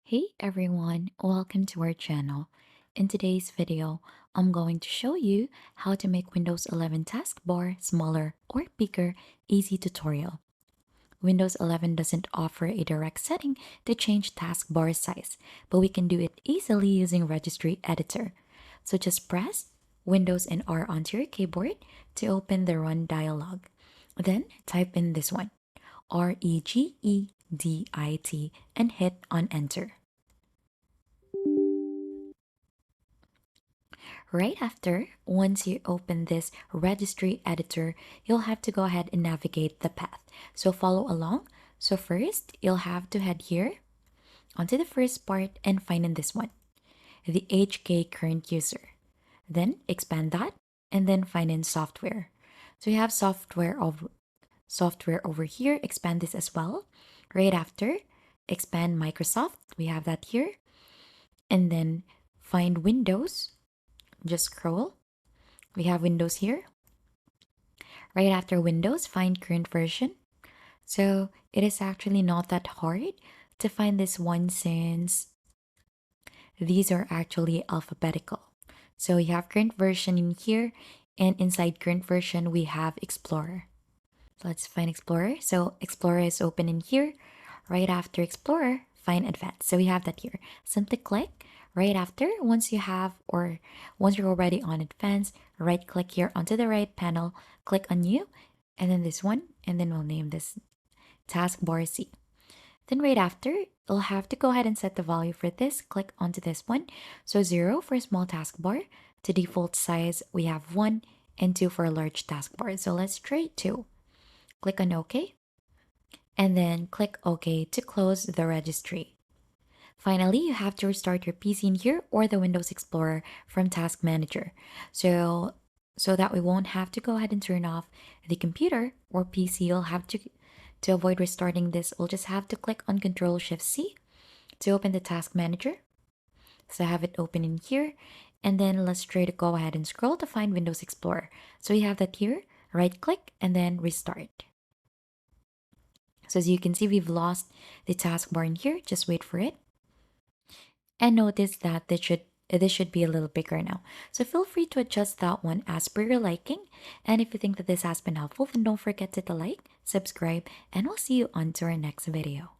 Hey everyone, welcome to our channel. In today's video, I'm going to show you how to make Windows 11 taskbar smaller or bigger easy tutorial. Windows 11 doesn't offer a direct setting to change taskbar size, but we can do it easily using Registry Editor. So just press Windows and R onto your keyboard to open the Run dialog. Then type in this one, REGEDIT, and hit on Enter. Right after, once you open this registry editor, you'll have to go ahead and navigate the path. So follow along. So first, you'll have to head here onto the first part and find in this one, the HK current user. Then expand that and then find in software. So you have software over here, expand this as well. Right after, expand Microsoft, we have that here. And then find Windows, just scroll. We have Windows here. Right after Windows, find current version. So it is actually not that hard to find this one since these are actually alphabetical. So you have current version in here, and inside current version, we have Explorer. So let's find Explorer. So Explorer is open in here. Right after Explorer, find Advanced. So we have that here. Simply click right after. Once you're already on Advanced, right click here onto the right panel, click on New, and then this one, and then we'll name this Taskbar C. Then right after, you'll have to go ahead and set the value for this. Click onto this one. So 0 for small taskbar. To default size, we have 1 and 2 for a large taskbar. So let's try 2. Click on OK. And then click OK to close the registry. Finally, you have to restart your PC in here or the Windows Explorer from Task Manager. So that we won't have to go ahead and turn off the computer or PC, you'll have to avoid restarting this, we'll just have to click on Ctrl-Shift-C to open the Task Manager. So I have it open in here. And then let's try to go ahead and scroll to find Windows Explorer. So we have that here, right click and then restart. So as you can see, we've lost the taskbar in here. Just wait for it. And notice that this should be a little bigger now. So feel free to adjust that one as per your liking. And if you think that this has been helpful, then don't forget to hit the like, subscribe, and we'll see you on to our next video.